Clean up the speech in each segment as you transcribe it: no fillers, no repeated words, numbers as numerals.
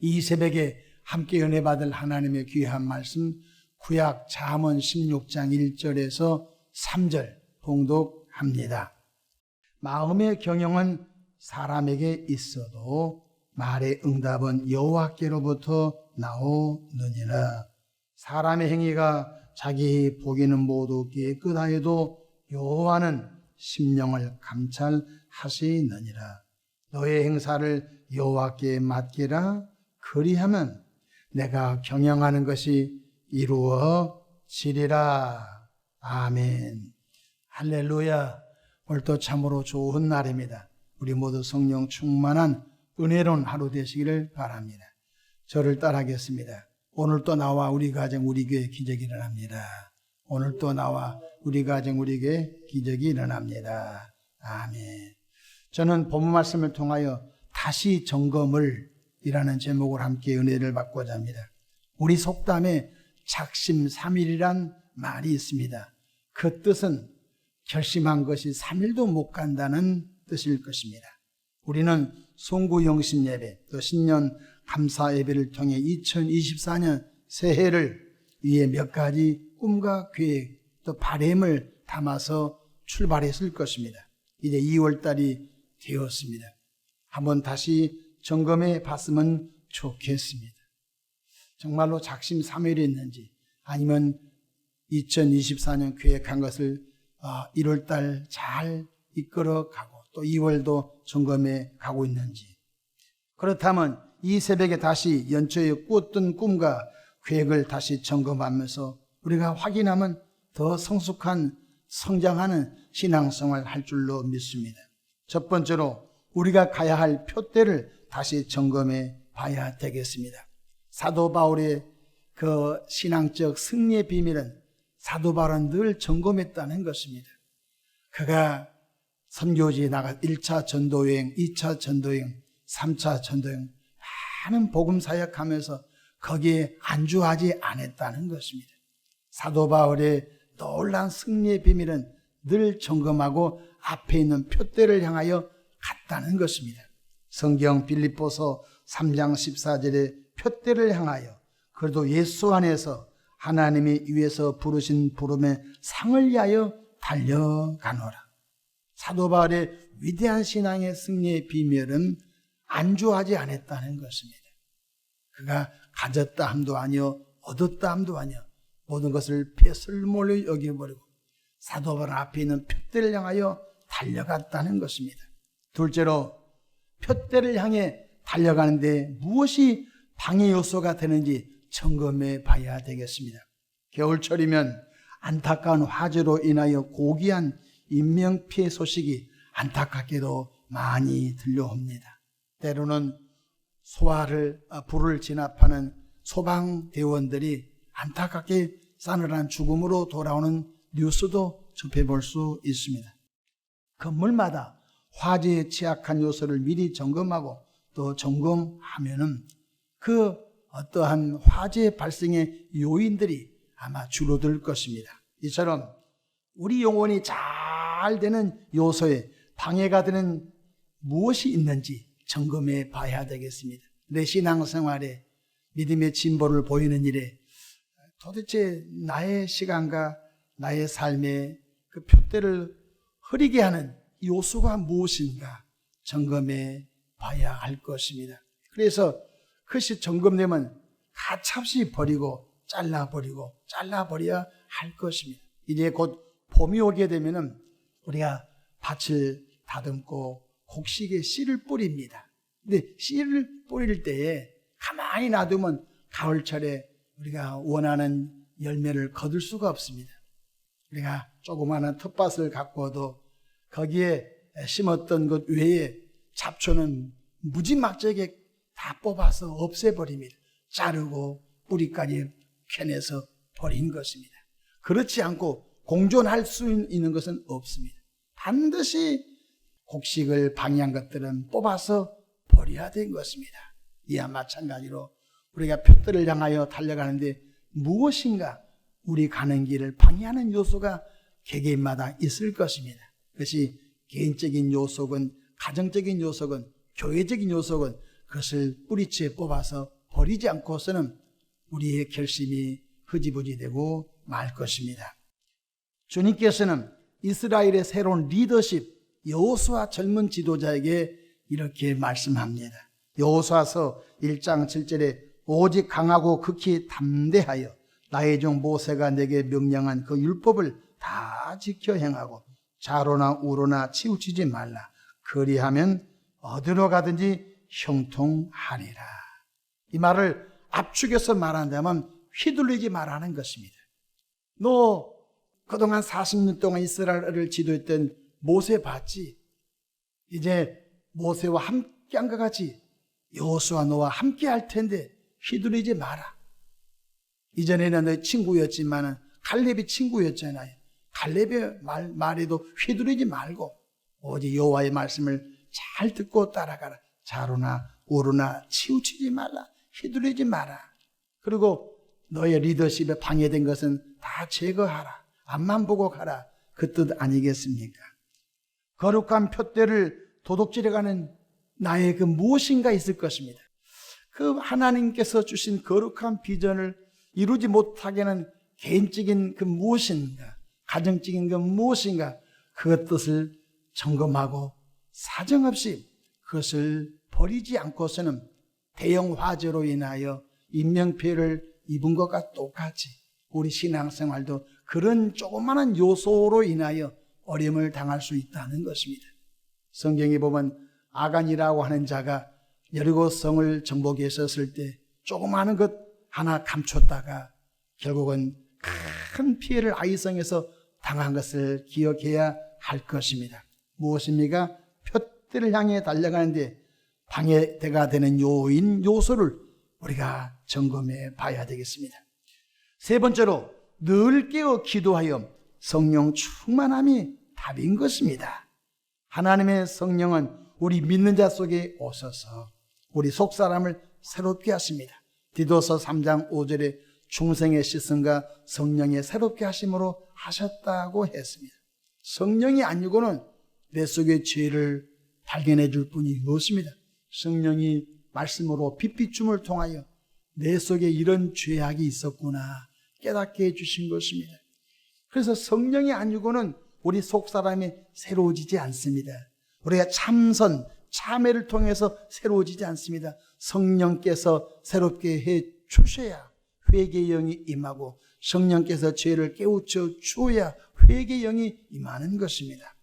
이 새벽에 함께 은혜 받을 하나님의 귀한 말씀 구약 잠언 16장 1절에서 3절 봉독합니다. 마음의 경영은 사람에게 있어도 말의 응답은 여호와께로부터 나오느니라. 사람의 행위가 자기 보기는 모두 깨끗하여도 여호와는 심령을 감찰하시느니라. 너의 행사를 여호와께 맡기라. 그리하면 내가 경영하는 것이 이루어지리라. 아멘. 할렐루야. 오늘도 참으로 좋은 날입니다. 우리 모두 성령 충만한 은혜로운 하루 되시기를 바랍니다. 저를 따라하겠습니다. 오늘 또 나와 우리 가정 우리 교회 기적이 일어납니다. 오늘 또 나와 우리 가정 우리 교회 기적이 일어납니다. 아멘. 저는 본문 말씀을 통하여 다시 점검을 이라는 제목으로 함께 은혜를 받고자 합니다. 우리 속담에 작심삼일이란 말이 있습니다. 그 뜻은 결심한 것이 3일도 못 간다는 뜻일 것입니다. 우리는 송구영신 예배 또 신년 감사 예배를 통해 2024년 새해를 위해 몇 가지 꿈과 계획 또 바람을 담아서 출발했을 것입니다. 이제 2월달이 되었습니다. 한번 다시 점검해 봤으면 좋겠습니다. 정말로 작심삼일했는지 아니면 2024년 계획한 것을 1월달 잘 이끌어가고 또 2월도 점검해 가고 있는지, 그렇다면 이 새벽에 다시 연초에 꾸었던 꿈과 계획을 다시 점검하면서 우리가 확인하면 더 성숙한 성장하는 신앙생활을 할 줄로 믿습니다. 첫 번째로 우리가 가야 할 표대를 다시 점검해 봐야 되겠습니다. 사도 바울의 그 신앙적 승리의 비밀은 사도 바울은 늘 점검했다는 것입니다. 그가 선교지에 나가 1차 전도여행, 2차 전도여행, 3차 전도여행 많은 복음 사역하면서 거기에 안주하지 않았다는 것입니다. 사도 바울의 놀라운 승리의 비밀은 늘 점검하고 앞에 있는 표대를 향하여 갔다는 것입니다. 성경 빌립보서 3장 14절에 표대를 향하여 그래도 예수 안에서 하나님이 위에서 부르신 부름의 상을 위하여 달려가노라. 사도 바울의 위대한 신앙의 승리의 비밀은 안주하지 않았다는 것입니다. 그가 가졌다 함도 아니요 얻었다 함도 아니요 모든 것을 배설물로 여겨버리고 사도 바울 앞에 있는 표대를 향하여 달려갔다는 것입니다. 둘째로 표대를 향해 달려가는데 무엇이 방해 요소가 되는지 점검해 봐야 되겠습니다. 겨울철이면 안타까운 화재로 인하여 고귀한 인명피해 소식이 안타깝게도 많이 들려옵니다. 때로는 불을 진압하는 소방대원들이 안타깝게 싸늘한 죽음으로 돌아오는 뉴스도 접해볼 수 있습니다. 건물마다 화재에 취약한 요소를 미리 점검하고 또 점검하면은 그 어떠한 화재 발생의 요인들이 아마 줄어들 것입니다. 이처럼 우리 영혼이 잘 되는 요소에 방해가 되는 무엇이 있는지 점검해 봐야 되겠습니다. 내 신앙생활에 믿음의 진보를 보이는 일에 도대체 나의 시간과 나의 삶의 그 표대를 흐리게 하는 요소가 무엇인가 점검해 봐야 할 것입니다. 그래서 그것이 점검되면 가차없이 버리고 잘라버려야 할 것입니다. 이제 곧 봄이 오게 되면은 우리가 밭을 다듬고 곡식에 씨를 뿌립니다. 근데 씨를 뿌릴 때에 가만히 놔두면 가을철에 우리가 원하는 열매를 거둘 수가 없습니다. 우리가 조그마한 텃밭을 갖고도 거기에 심었던 것 외에 잡초는 무지막지하게 다 뽑아서 없애버립니다. 자르고 뿌리까지 캐내서 버린 것입니다. 그렇지 않고 공존할 수 있는 것은 없습니다. 반드시 곡식을 방해한 것들은 뽑아서 버려야 되는 것입니다. 이와 마찬가지로 우리가 표대를 향하여 달려가는데 무엇인가 우리 가는 길을 방해하는 요소가 개개인마다 있을 것입니다. 그것이 개인적인 요소건 가정적인 요소건 교회적인 요소건 그것을 뿌리째 뽑아서 버리지 않고서는 우리의 결심이 흐지부지 되고 말 것입니다. 주님께서는 이스라엘의 새로운 리더십 여호수아 젊은 지도자에게 이렇게 말씀합니다. 여호수아서 1장 7절에 오직 강하고 극히 담대하여 나의 종 모세가 내게 명령한 그 율법을 다 지켜 행하고 좌로나 우로나 치우치지 말라. 그리하면 어디로 가든지 형통하리라. 이 말을 압축해서 말한다면 휘둘리지 말라는 것입니다. 너 그동안 40년 동안 이스라엘을 지도했던 모세 봤지? 이제 모세와 함께한 것 같이 여호수아 너와 함께 할 텐데 휘둘리지 마라. 이전에는 너희 친구였지만 갈렙이 친구였잖아요. 갈렙의 말에도 휘둘리지 말고 오직 여호와의 말씀을 잘 듣고 따라가라. 좌로나 우로나 치우치지 말라. 휘둘리지 마라. 그리고 너의 리더십에 방해된 것은 다 제거하라. 앞만 보고 가라. 그 뜻 아니겠습니까? 거룩한 푯대를 도둑질해가는 나의 그 무엇인가 있을 것입니다. 그 하나님께서 주신 거룩한 비전을 이루지 못하게 하는 개인적인 그 무엇인가, 가정적인 그 무엇인가, 그 뜻을 점검하고 사정없이 그것을 버리지 않고서는 대형 화재로 인하여 인명피해를 입은 것과 똑같이 우리 신앙생활도 그런 조그마한 요소로 인하여 어려움을 당할 수 있다는 것입니다. 성경에 보면 아간이라고 하는 자가 여리고 성을 정복했었을 때 조그마한 것 하나 감췄다가 결국은 큰 피해를 아이성에서 당한 것을 기억해야 할 것입니다. 무엇입니까? 푯대를 향해 달려가는데 방해대가 되는 요소를 우리가 점검해 봐야 되겠습니다. 세 번째로 늘 깨어 기도하여 성령 충만함이 답인 것입니다. 하나님의 성령은 우리 믿는 자 속에 오셔서 우리 속사람을 새롭게 하십니다. 디도서 3장 5절에 중생의 씻음과 성령의 새롭게 하심으로 하셨다고 했습니다. 성령이 아니고는 내 속의 죄를 발견해 줄 분이 없습니다. 성령이 말씀으로 빛비춤을 통하여 내 속에 이런 죄악이 있었구나 깨닫게 해주신 것입니다. 그래서 성령이 아니고는 우리 속사람이 새로워지지 않습니다. 우리가 참회를 통해서 새로워지지 않습니다. 성령께서 새롭게 해 주셔야 회개의 영이 임하고 성령께서 죄를 깨우쳐 주어야 회개의 영이 임하는 것입니다.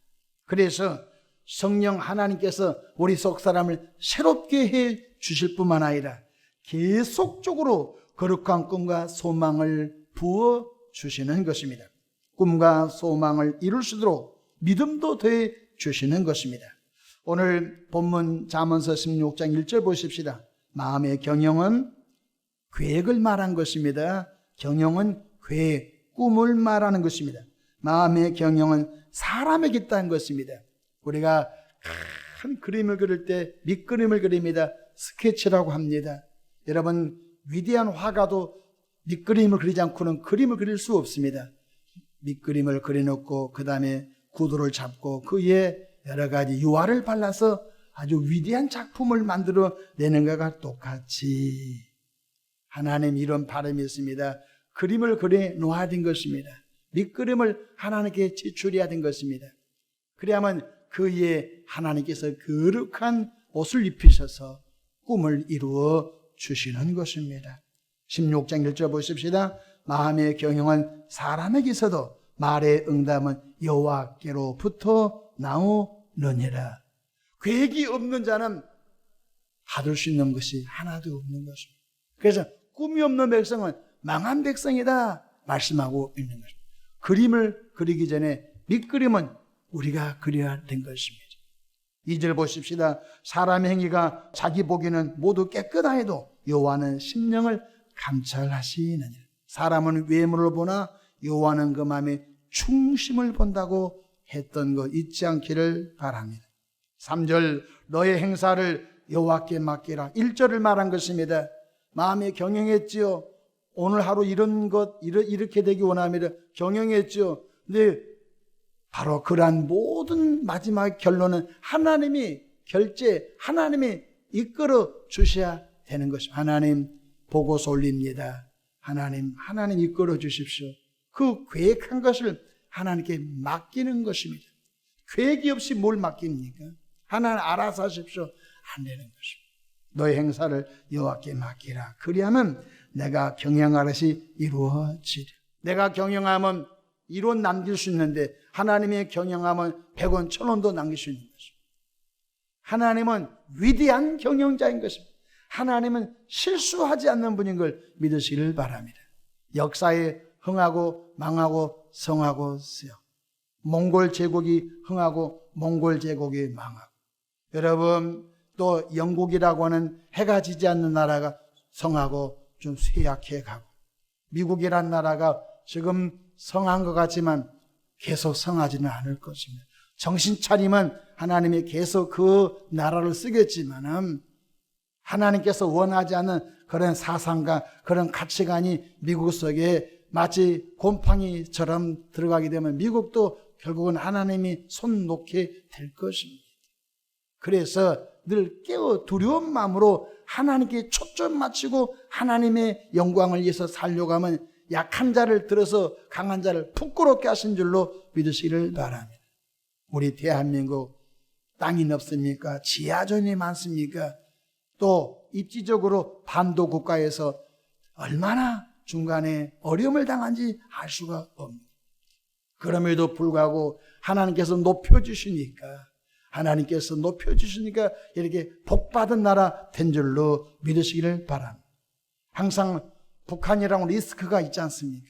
그래서 성령 하나님께서 우리 속사람을 새롭게 해 주실 뿐만 아니라 계속적으로 거룩한 꿈과 소망을 부어 주시는 것입니다. 꿈과 소망을 이룰 수 있도록 믿음도 더해 주시는 것입니다. 오늘 본문 잠언서 16장 1절 보십시다. 마음의 경영은 계획을 말한 것입니다. 경영은 계획, 꿈을 말하는 것입니다. 마음의 경영은 사람에게 있다는 것입니다. 우리가 큰 그림을 그릴 때 밑그림을 그립니다. 스케치라고 합니다. 여러분 위대한 화가도 밑그림을 그리지 않고는 그림을 그릴 수 없습니다. 밑그림을 그려놓고 그 다음에 구도를 잡고 그 위에 여러 가지 유화를 발라서 아주 위대한 작품을 만들어내는 것과 똑같이 하나님 이런 바람이 있습니다. 그림을 그려 놓아야 된 것입니다. 밑그림을 하나님께 제출해야 된 것입니다. 그래야만 그 위에 하나님께서 거룩한 옷을 입히셔서 꿈을 이루어 주시는 것입니다. 16장 1절 보십시다. 마음의 경영은 사람에게서도 말의 응답은 여호와께로부터 나오느니라. 계획이 없는 자는 받을 수 있는 것이 하나도 없는 것입니다. 그래서 꿈이 없는 백성은 망한 백성이다 말씀하고 있는 것입니다. 그림을 그리기 전에 밑그림은 우리가 그려야 된 것입니다. 2절 보십시다. 사람의 행위가 자기 보기에는 모두 깨끗하여도 여호와는 심령을 감찰하시느니라. 사람은 외모를 보나 여호와는 그 마음의 중심을 본다고 했던 것 잊지 않기를 바랍니다. 3절 너의 행사를 여호와께 맡기라. 1절을 말한 것입니다. 마음에 경영했지요. 오늘 하루 이런 것 이렇게 되기 원합니다. 경영했지요. 근데 바로 그러한 모든 마지막 결론은 하나님이 결제, 하나님이 이끌어 주셔야 되는 것입니다. 하나님 보고서 올립니다. 하나님 이끌어 주십시오. 그 계획한 것을 하나님께 맡기는 것입니다. 계획이 없이 뭘 맡깁니까? 하나님 알아서 하십시오. 안 되는 것입니다. 너의 행사를 여호와께 맡기라. 그리하면 내가 경영하듯이 이루어지리. 내가 경영하면 1원 남길 수 있는데 하나님의 경영하면 100원, 1000원도 남길 수 있는 것입니다. 하나님은 위대한 경영자인 것입니다. 하나님은 실수하지 않는 분인 걸 믿으시기를 바랍니다. 역사에 흥하고 망하고 성하고 세요. 몽골 제국이 흥하고 몽골 제국이 망하고, 여러분 또 영국이라고 하는 해가 지지 않는 나라가 성하고 좀 쇠약해 가고, 미국이란 나라가 지금 성한 것 같지만 계속 성하지는 않을 것입니다. 정신 차리면 하나님이 계속 그 나라를 쓰겠지만은 하나님께서 원하지 않는 그런 사상과 그런 가치관이 미국 속에 마치 곰팡이처럼 들어가게 되면 미국도 결국은 하나님이 손 놓게 될 것입니다. 그래서 늘 깨어 두려운 마음으로 하나님께 초점 맞추고 하나님의 영광을 위해서 살려고 하면 약한 자를 들어서 강한 자를 부끄럽게 하신 줄로 믿으시기를 바랍니다. 우리 대한민국 땅이 넓습니까? 지하전이 많습니까? 또 입지적으로 반도 국가에서 얼마나 중간에 어려움을 당한지 알 수가 없습니다. 그럼에도 불구하고 하나님께서 높여주시니까 이렇게 복받은 나라 된 줄로 믿으시기를 바랍니다. 항상 북한이랑 리스크가 있지 않습니까?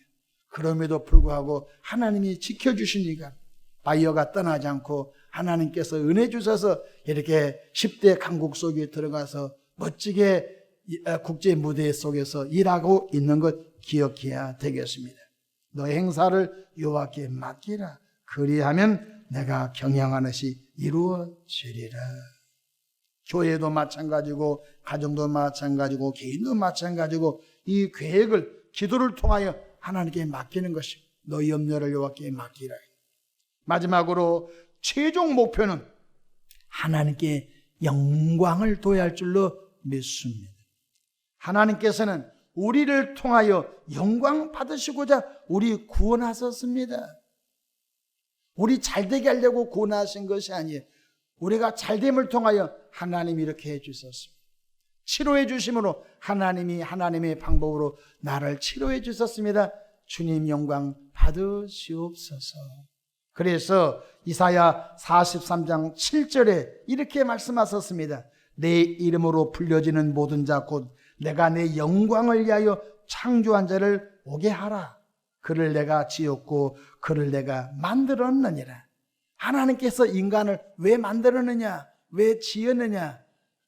그럼에도 불구하고 하나님이 지켜주시니까 바이어가 떠나지 않고 하나님께서 은혜 주셔서 이렇게 10대 강국 속에 들어가서 멋지게 국제 무대 속에서 일하고 있는 것 기억해야 되겠습니다. 너의 행사를 여호와께 맡기라. 그리하면 내가 경영하는 것이 이루어지리라. 교회도 마찬가지고 가정도 마찬가지고 개인도 마찬가지고 이 계획을 기도를 통하여 하나님께 맡기는 것이 너희 염려를 여호와께 맡기라. 마지막으로 최종 목표는 하나님께 영광을 도할 줄로 믿습니다. 하나님께서는 우리를 통하여 영광 받으시고자 우리 구원하셨습니다. 우리 잘되게 하려고 구원하신 것이 아니에요. 우리가 잘됨을 통하여 하나님이 이렇게 해주셨습니다. 치료해 주심으로 하나님이 하나님의 방법으로 나를 치료해 주셨습니다. 주님 영광 받으시옵소서. 그래서 이사야 43장 7절에 이렇게 말씀하셨습니다. 내 이름으로 불려지는 모든 자 곧 내가 내 영광을 위하여 창조한 자를 오게 하라. 그를 내가 지었고 그를 내가 만들었느니라. 하나님께서 인간을 왜 만들었느냐, 왜 지었느냐?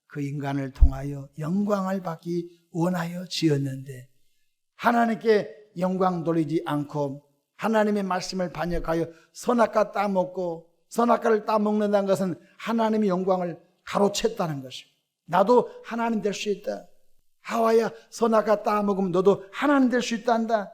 그 인간을 통하여 영광을 받기 원하여 지었는데 하나님께 영광 돌리지 않고 하나님의 말씀을 반역하여 선악과 따먹고, 선악과를 따먹는다는 것은 하나님의 영광을 가로챘다는 것입니다. 나도 하나님 될 수 있다. 하와야 선악과 따먹으면 너도 하나님 될 수 있단다.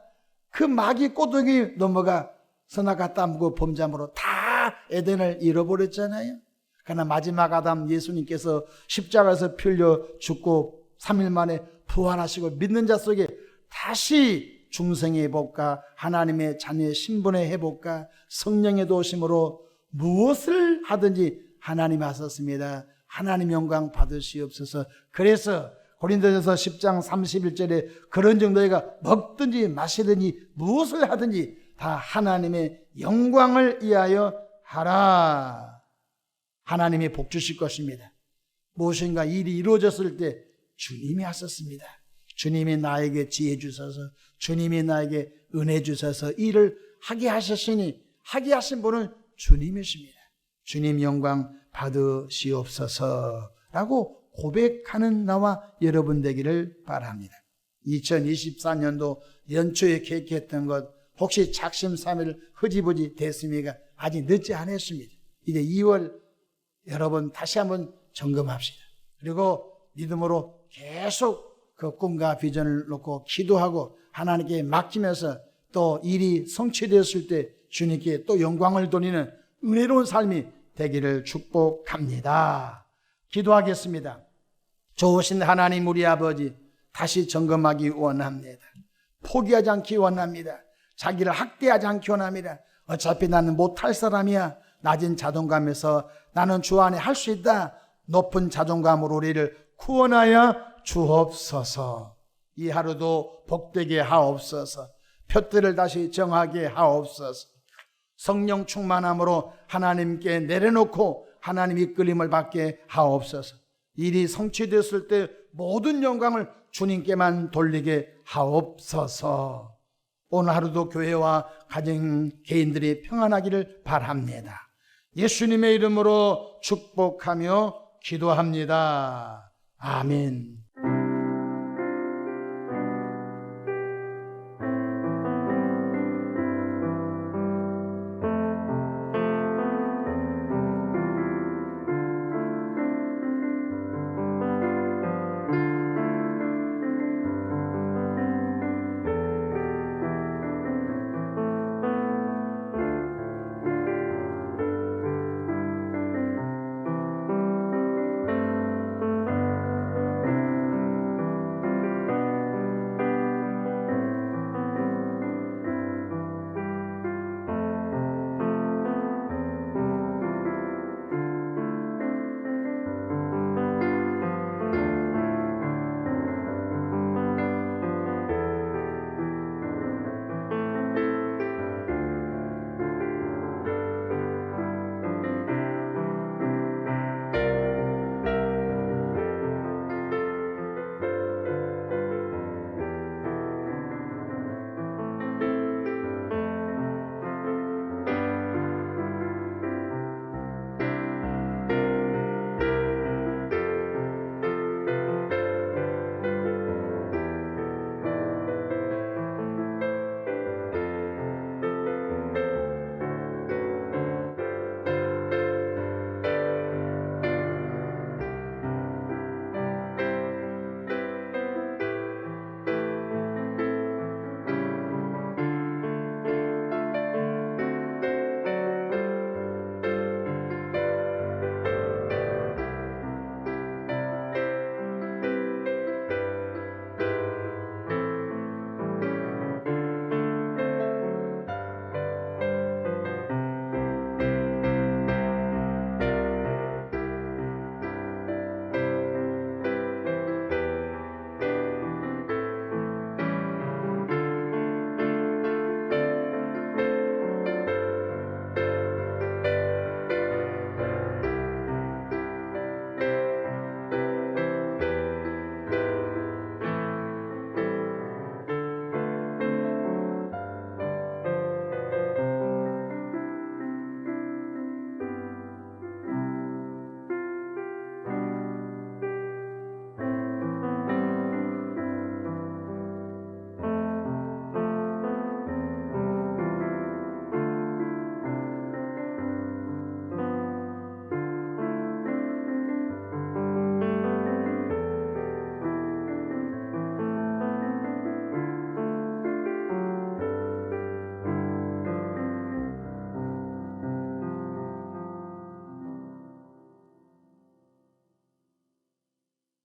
그 마귀 꼬둥이 넘어가 선악과 따먹고 범죄함으로 다 에덴을 잃어버렸잖아요. 그러나 마지막 아담 예수님께서 십자가에서 풀려 죽고 3일 만에 부활하시고 믿는 자 속에 다시 중생의 회복과 하나님의 자녀의 신분의 회복과 성령의 도우심으로 무엇을 하든지 하나님이 하셨습니다. 하나님 영광 받으시옵소서. 그래서 고린도전서 10장 31절에 그런즉 너희가 먹든지 마시든지 무엇을 하든지 다 하나님의 영광을 위하여 하라. 하나님이 복 주실 것입니다. 무엇인가 일이 이루어졌을 때 주님이 하셨습니다. 주님이 나에게 지혜 주셔서, 주님이 나에게 은혜 주셔서 일을 하게 하셨으니 하게 하신 분은 주님이십니다. 주님 영광 받으시옵소서 라고 고백하는 나와 여러분 되기를 바랍니다. 2024년도 연초에 계획했던 것 혹시 작심삼일 흐지부지 됐습니까? 아직 늦지 않았습니다. 이제 2월 여러분 다시 한번 점검합시다. 그리고 믿음으로 계속 그 꿈과 비전을 놓고 기도하고 하나님께 맡기면서 또 일이 성취되었을 때 주님께 또 영광을 돌리는 은혜로운 삶이 되기를 축복합니다. 기도하겠습니다. 좋으신 하나님 우리 아버지 다시 점검하기 원합니다. 포기하지 않기 원합니다. 자기를 학대하지 않기 원합니다. 어차피 나는 못할 사람이야. 낮은 자존감에서 나는 주 안에 할 수 있다. 높은 자존감으로 우리를 구원하여 주옵소서. 이 하루도 복되게 하옵소서. 표대를 다시 정하게 하옵소서. 성령 충만함으로 하나님께 내려놓고 하나님 이끌림을 받게 하옵소서. 일이 성취되었을 때 모든 영광을 주님께만 돌리게 하옵소서. 오늘 하루도 교회와 가정 개인들이 평안하기를 바랍니다. 예수님의 이름으로 축복하며 기도합니다. 아멘.